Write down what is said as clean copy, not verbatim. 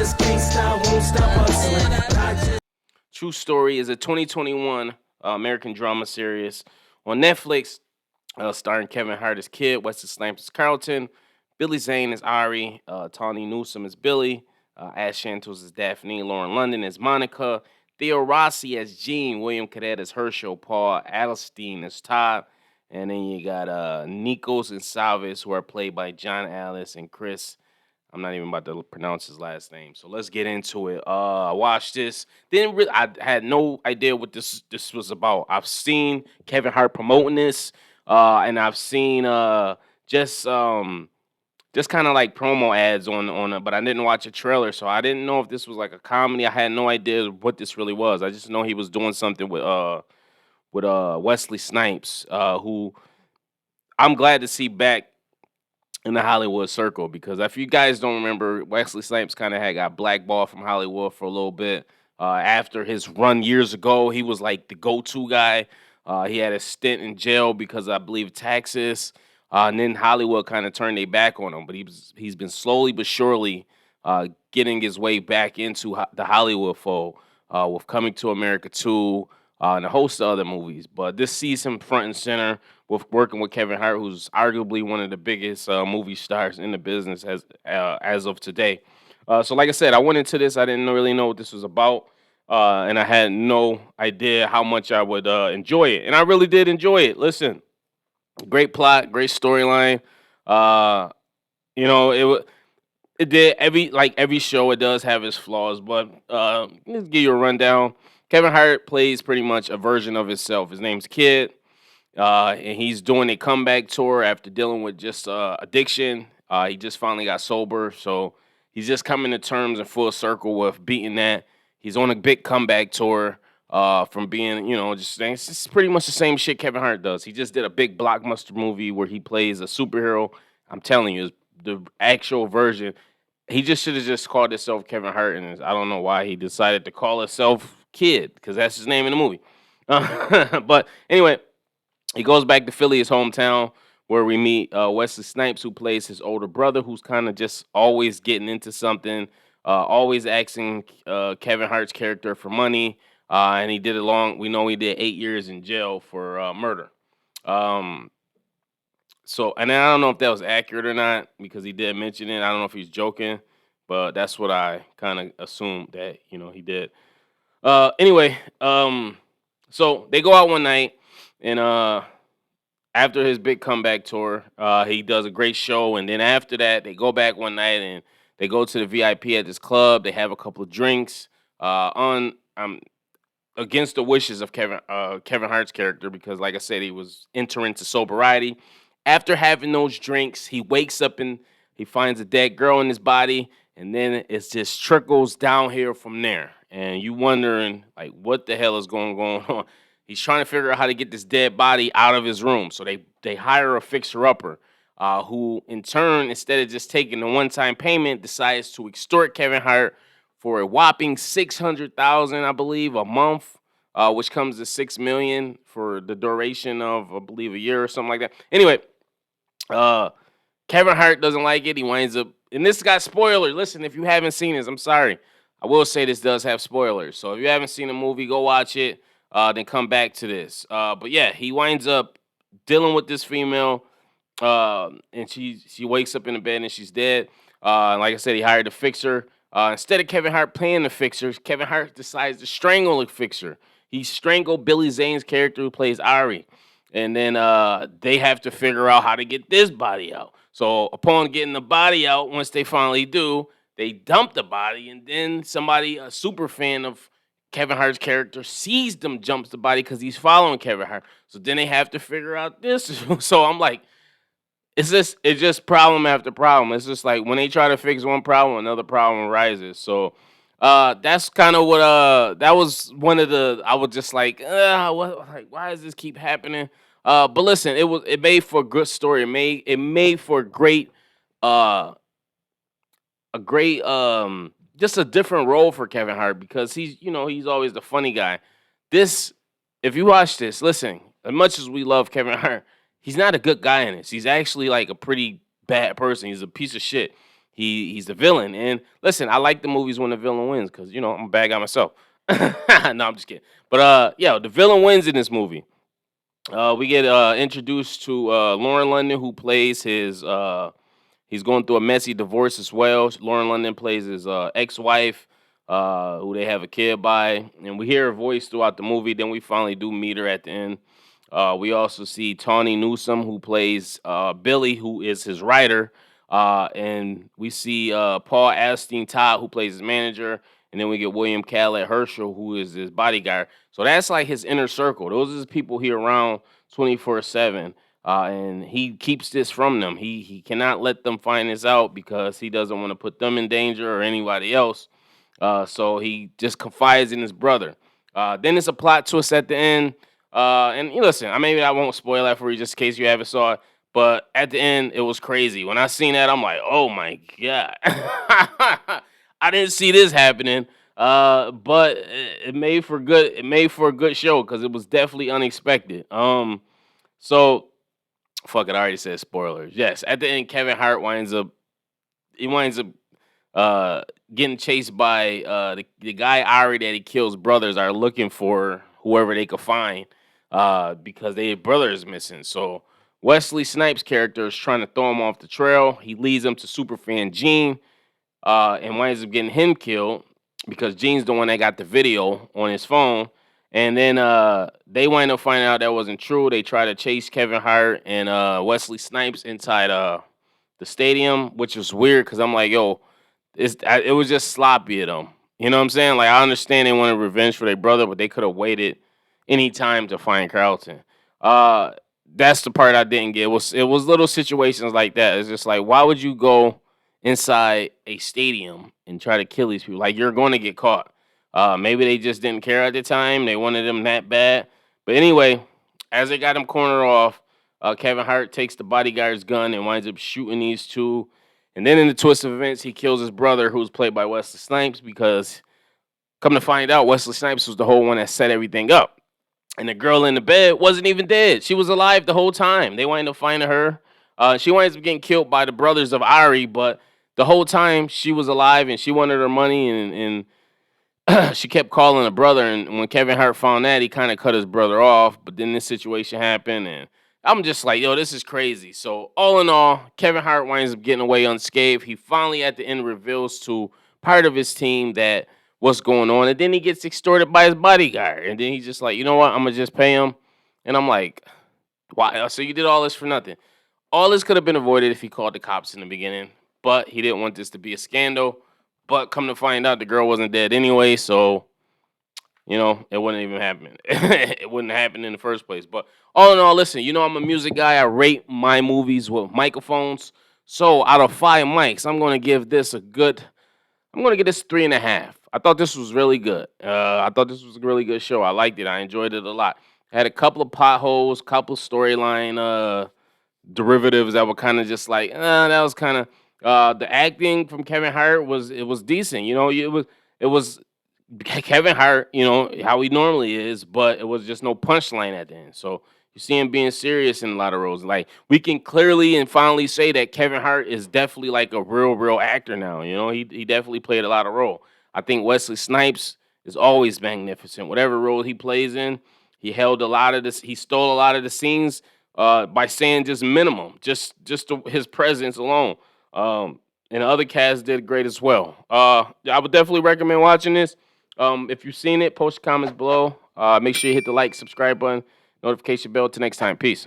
just can't stop, won't stop hustling. But I just True Story is a 2021 American drama series on Netflix, starring Kevin Hart as Kid, Wesley Snipes as Carlton, Billy Zane as Ari, Tawny Newsome as Billy, Ash Shantos as Daphne, Lauren London as Monica, Theo Rossi as Gene, William Cadet as Herschel, Paul Alstein as Todd, and then you got Nikos and Salvis, who are played by John Alice and Chris. I'm not even about to pronounce his last name. So let's get into it. I watched this. I had no idea what this was about. I've seen Kevin Hart promoting this, and I've seen just just kind of like promo ads on it, but I didn't watch a trailer, so I didn't know if this was like a comedy. I had no idea what this really was. I just know he was doing something with Wesley Snipes, who I'm glad to see back in the Hollywood circle, because if you guys don't remember, Wesley Snipes kind of had got blackballed from Hollywood for a little bit. After his run years ago, he was like the go-to guy. He had a stint in jail because I believe taxes, and then Hollywood kind of turned their back on him. But he's been slowly but surely getting his way back into the Hollywood fold, with Coming to America 2, and a host of other movies. But this sees him front and center with working with Kevin Hart, who's arguably one of the biggest movie stars in the business as of today. So, like I said, I went into this. I didn't really know what this was about, and I had no idea how much I would enjoy it, and I really did enjoy it. Listen, great plot, great storyline. Uh, it did every show. It does have its flaws, but let's give you a rundown. Kevin Hart plays pretty much a version of himself. His name's Kid. And he's doing a comeback tour after dealing with just addiction. He just finally got sober, so he's just coming to terms in full circle with beating that. He's on a big comeback tour from being, it's just pretty much the same shit Kevin Hart does. He just did a big blockbuster movie where he plays a superhero. I'm telling you, the actual version. He just should have just called himself Kevin Hart, and I don't know why he decided to call himself Kid, because that's his name in the movie. But anyway, he goes back to Philly, his hometown, where we meet Wesley Snipes, who plays his older brother, who's kind of just always getting into something, always asking Kevin Hart's character for money. And he did it long. We know he did 8 years in jail for murder. Um, and I don't know if that was accurate or not, because he did mention it. I don't know if he's joking, but that's what I kind of assumed that he did. Anyway, so they go out one night, and after his big comeback tour, he does a great show, and then after that, they go back one night and they go to the VIP at this club. They have a couple of drinks on against the wishes of Kevin Hart's character, because, like I said, he was entering to sobriety. After having those drinks, he wakes up and he finds a dead girl in his body, and then it just trickles down here from there. And you wondering, like, what the hell is going on? He's trying to figure out how to get this dead body out of his room. So they hire a fixer-upper, who, in turn, instead of just taking the one-time payment, decides to extort Kevin Hart for a whopping $600,000, I believe, a month, which comes to $6 million for the duration of, I believe, a year or something like that. Anyway, Kevin Hart doesn't like it. He winds up, and this got spoilers. Listen, if you haven't seen this, I'm sorry. I will say this does have spoilers. So if you haven't seen the movie, go watch it. Then come back to this. But yeah, he winds up dealing with this female, and she wakes up in the bed and she's dead. Like I said, he hired a fixer. Instead of Kevin Hart paying the fixer, Kevin Hart decides to strangle the fixer. He strangled Billy Zane's character, who plays Ari. And then they have to figure out how to get this body out. So upon getting the body out, once they finally do, they dump the body, and then somebody, a super fan of Kevin Hart's character, sees them, jumps the body because he's following Kevin Hart. So then they have to figure out this. So I'm like, it's just problem after problem. It's just like when they try to fix one problem, another problem arises. So that's kind of what that was one of the, I was just like, why does this keep happening? But listen, it made for a good story. It made for a great just a different role for Kevin Hart, because he's always the funny guy. This, if you watch this, listen, as much as we love Kevin Hart, he's not a good guy in this. He's actually like a pretty bad person. He's a piece of shit. he's the villain. And listen, I like the movies when the villain wins because I'm a bad guy myself. No, I'm just kidding. But yeah, the villain wins in this movie. We get introduced to Lauren London, who plays his. He's going through a messy divorce as well. Lauren London plays his ex-wife, who they have a kid by, and we hear her voice throughout the movie. Then we finally do meet her at the end. We also see Tawny Newsome, who plays Billy, who is his writer, and we see Paul Asteen Todd, who plays his manager, and then we get William Callatt Herschel, who is his bodyguard. So that's like his inner circle. Those are the people he around 24/7. And he keeps this from them. He cannot let them find this out because he doesn't want to put them in danger or anybody else. So he just confides in his brother. Then it's a plot twist at the end. And listen, maybe I won't spoil that for you just in case you haven't saw it. But at the end, it was crazy. When I seen that, I'm like, oh my God. I didn't see this happening. But it made for good. It made for a good show because it was definitely unexpected. So fuck it, I already said spoilers. Yes, at the end, Kevin Hart winds up getting chased by the guy Ari that he kills brothers are looking for whoever they could find because their brother is missing. So Wesley Snipes' character is trying to throw him off the trail. He leads him to superfan Gene and winds up getting him killed because Gene's the one that got the video on his phone. And then they wind up finding out that wasn't true. They try to chase Kevin Hart and Wesley Snipes inside the stadium, which was weird because I'm like, yo, it was just sloppy of them. You know what I'm saying? Like, I understand they wanted revenge for their brother, but they could have waited any time to find Carlton. That's the part I didn't get. It was little situations like that. It's just like, why would you go inside a stadium and try to kill these people? Like, you're going to get caught. Maybe they just didn't care at the time. They wanted him that bad. But anyway, as they got him cornered off, Kevin Hart takes the bodyguard's gun and winds up shooting these two. And then in the twist of events, he kills his brother, who's played by Wesley Snipes, because come to find out, Wesley Snipes was the whole one that set everything up. And the girl in the bed wasn't even dead. She was alive the whole time. They wind up finding her. She winds up getting killed by the brothers of Ari, but the whole time she was alive and she wanted her money and she kept calling her brother, and when Kevin Hart found that, he kind of cut his brother off. But then this situation happened, and I'm just like, yo, this is crazy. So all in all, Kevin Hart winds up getting away unscathed. He finally, at the end, reveals to part of his team that what's going on, and then he gets extorted by his bodyguard, and then he's just like, you know what, I'm gonna just pay him. And I'm like, why? So you did all this for nothing? All this could have been avoided if he called the cops in the beginning, but he didn't want this to be a scandal. But come to find out, the girl wasn't dead anyway, so it wouldn't even happen. It wouldn't happen in the first place. But all in all, listen, I'm a music guy. I rate my movies with microphones. So out of 5 mics, I'm gonna give this 3.5. I thought this was really good. I thought this was a really good show. I liked it. I enjoyed it a lot. Had a couple of potholes, couple storyline derivatives that were kind of just like, that was kind of the acting from Kevin Hart was decent. It was Kevin Hart, how he normally is, but it was just no punchline at the end. So you see him being serious in a lot of roles. Like, we can clearly and finally say that Kevin Hart is definitely like a real actor now. He definitely played a lot of role. I think Wesley Snipes is always magnificent. Whatever role he plays in, he held a lot of this. He stole a lot of the scenes by saying just minimum, just his presence alone. And the other cast did great as well. I would definitely recommend watching this. If you've seen it, post your comments below. Make sure you hit the like, subscribe button, notification bell. Till next time, peace.